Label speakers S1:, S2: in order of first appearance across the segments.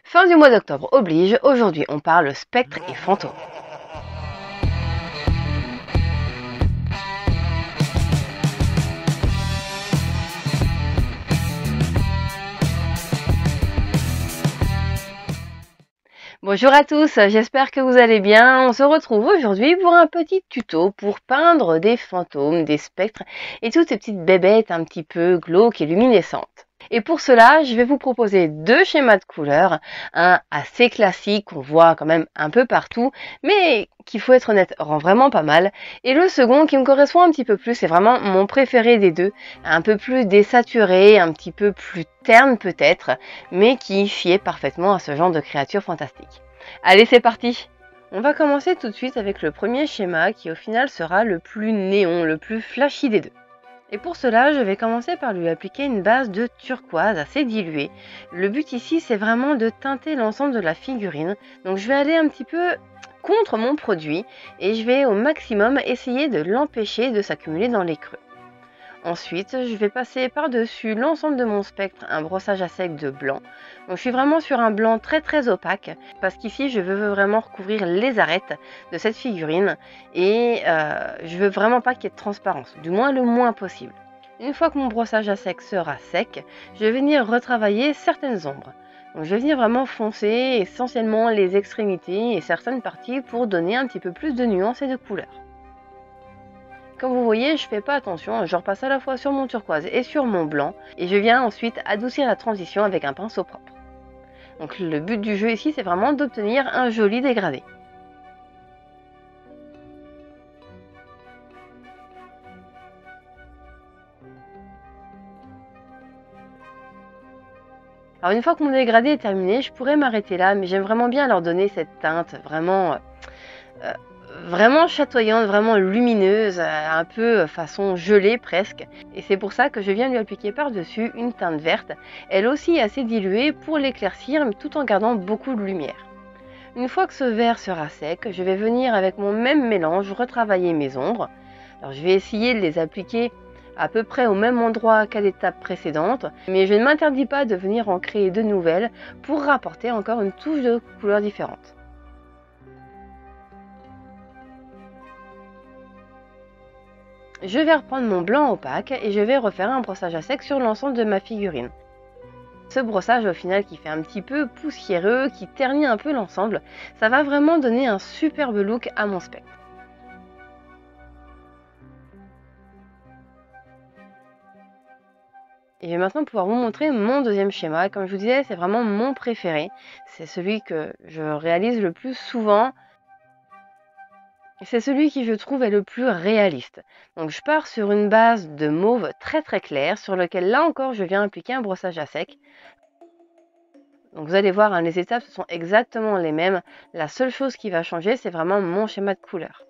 S1: Fin du mois d'octobre oblige, aujourd'hui on parle spectre et fantômes. Bonjour à tous, j'espère que vous allez bien. On se retrouve aujourd'hui pour un petit tuto pour peindre des fantômes, des spectres et toutes ces petites bébêtes un petit peu glauques et luminescentes. Et pour cela, je vais vous proposer deux schémas de couleurs, un assez classique qu'on voit quand même un peu partout, mais qu'il faut être honnête rend vraiment pas mal, et le second qui me correspond un petit peu plus, c'est vraiment mon préféré des deux, un peu plus désaturé, un petit peu plus terne peut-être, mais qui fiait parfaitement à ce genre de créatures fantastiques. Allez, c'est parti! On va commencer tout de suite avec le premier schéma qui au final sera le plus néon, le plus flashy des deux. Et pour cela, je vais commencer par lui appliquer une base de turquoise assez diluée. Le but ici, c'est vraiment de teinter l'ensemble de la figurine. Donc je vais aller un petit peu contre mon produit et je vais au maximum essayer de l'empêcher de s'accumuler dans les creux. Ensuite, je vais passer par-dessus l'ensemble de mon spectre un brossage à sec de blanc. Donc je suis vraiment sur un blanc très opaque parce qu'ici je veux vraiment recouvrir les arêtes de cette figurine et je veux vraiment pas qu'il y ait de transparence, du moins le moins possible. Une fois que mon brossage à sec sera sec, je vais venir retravailler certaines ombres. Donc je vais venir vraiment foncer essentiellement les extrémités et certaines parties pour donner un petit peu plus de nuances et de couleurs. Comme vous voyez, je fais pas attention, je repasse à la fois sur mon turquoise et sur mon blanc, et je viens ensuite adoucir la transition avec un pinceau propre. Donc le but du jeu ici, c'est vraiment d'obtenir un joli dégradé. Alors une fois que mon dégradé est terminé, je pourrais m'arrêter là, mais j'aime vraiment bien leur donner cette teinte vraiment chatoyante, vraiment lumineuse, un peu façon gelée presque. Et c'est pour ça que je viens lui appliquer par-dessus une teinte verte, elle aussi assez diluée pour l'éclaircir, mais tout en gardant beaucoup de lumière. Une fois que ce vert sera sec, je vais venir avec mon même mélange retravailler mes ombres. Alors je vais essayer de les appliquer à peu près au même endroit qu'à l'étape précédente, mais je ne m'interdis pas de venir en créer de nouvelles pour rapporter encore une touche de couleur différente. Je vais reprendre mon blanc opaque et je vais refaire un brossage à sec sur l'ensemble de ma figurine. Ce brossage au final qui fait un petit peu poussiéreux, qui ternit un peu l'ensemble, ça va vraiment donner un superbe look à mon spectre. Et je vais maintenant pouvoir vous montrer mon deuxième schéma. Comme je vous disais, c'est vraiment mon préféré. C'est celui que je réalise le plus souvent. C'est celui qui, je trouve, est le plus réaliste. Donc je pars sur une base de mauve très clair, sur lequel là encore je viens appliquer un brossage à sec. Donc vous allez voir, hein, les étapes ce sont exactement les mêmes. La seule chose qui va changer, c'est vraiment mon schéma de couleur.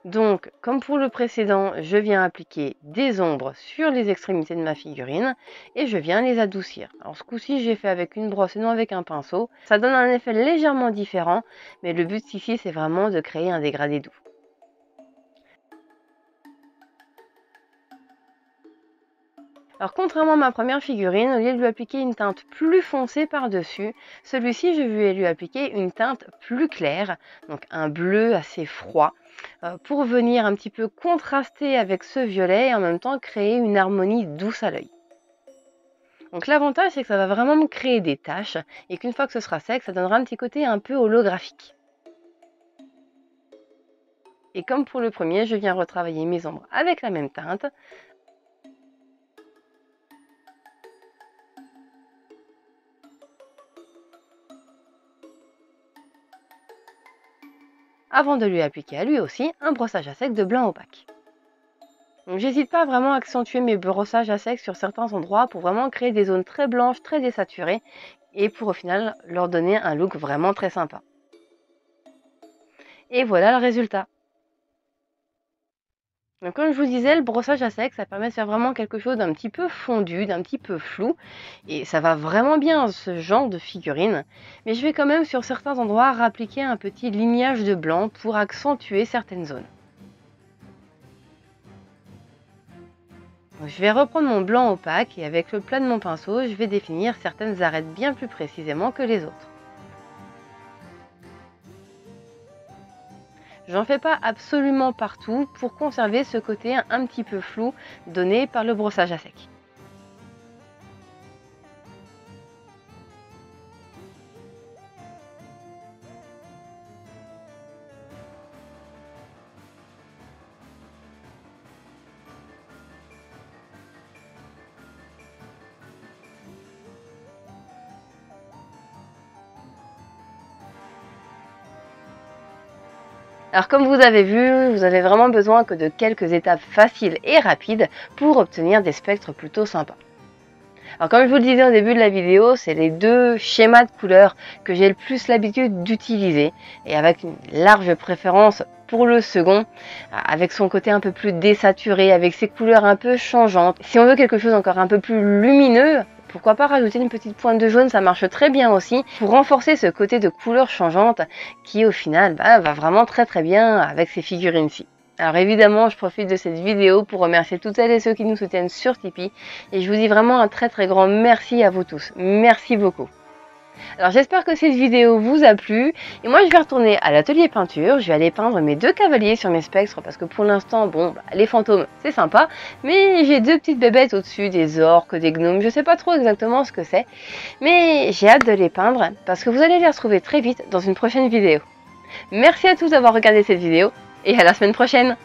S1: Donc, comme pour le précédent, je viens appliquer des ombres sur les extrémités de ma figurine et je viens les adoucir. Alors ce coup-ci, j'ai fait avec une brosse et non avec un pinceau. Ça donne un effet légèrement différent, mais le but ici, c'est vraiment de créer un dégradé doux. Alors contrairement à ma première figurine, au lieu de lui appliquer une teinte plus foncée par-dessus, celui-ci je vais lui appliquer une teinte plus claire, donc un bleu assez froid, pour venir un petit peu contraster avec ce violet et en même temps créer une harmonie douce à l'œil. Donc l'avantage c'est que ça va vraiment me créer des taches et qu'une fois que ce sera sec, ça donnera un petit côté un peu holographique. Et comme pour le premier, je viens retravailler mes ombres avec la même teinte. Avant de lui appliquer à lui aussi un brossage à sec de blanc opaque. Donc j'hésite pas vraiment à accentuer mes brossages à sec sur certains endroits pour vraiment créer des zones très blanches, très désaturées et pour au final leur donner un look vraiment très sympa. Et voilà le résultat. Donc comme je vous disais, le brossage à sec, ça permet de faire vraiment quelque chose d'un petit peu fondu, d'un petit peu flou. Et ça va vraiment bien ce genre de figurine. Mais je vais quand même sur certains endroits appliquer un petit lignage de blanc pour accentuer certaines zones. Donc, je vais reprendre mon blanc opaque et avec le plat de mon pinceau, je vais définir certaines arêtes bien plus précisément que les autres. J'en fais pas absolument partout pour conserver ce côté un petit peu flou donné par le brossage à sec. Alors comme vous avez vu, vous avez vraiment besoin que de quelques étapes faciles et rapides pour obtenir des spectres plutôt sympas. Alors comme je vous le disais au début de la vidéo, c'est les deux schémas de couleurs que j'ai le plus l'habitude d'utiliser et avec une large préférence pour le second, avec son côté un peu plus désaturé, avec ses couleurs un peu changeantes. Si on veut quelque chose encore un peu plus lumineux, pourquoi pas rajouter une petite pointe de jaune, ça marche très bien aussi pour renforcer ce côté de couleurs changeantes qui au final va vraiment très bien avec ces figurines-ci. Alors évidemment, je profite de cette vidéo pour remercier toutes celles et ceux qui nous soutiennent sur Tipeee et je vous dis vraiment un très grand merci à vous tous. Merci beaucoup. Alors j'espère que cette vidéo vous a plu et moi je vais retourner à l'atelier peinture, je vais aller peindre mes deux cavaliers sur mes spectres parce que pour l'instant, bon, les fantômes c'est sympa, mais j'ai deux petites bébêtes au-dessus, des orques, des gnomes, je sais pas trop exactement ce que c'est, mais j'ai hâte de les peindre parce que vous allez les retrouver très vite dans une prochaine vidéo. Merci à tous d'avoir regardé cette vidéo et à la semaine prochaine.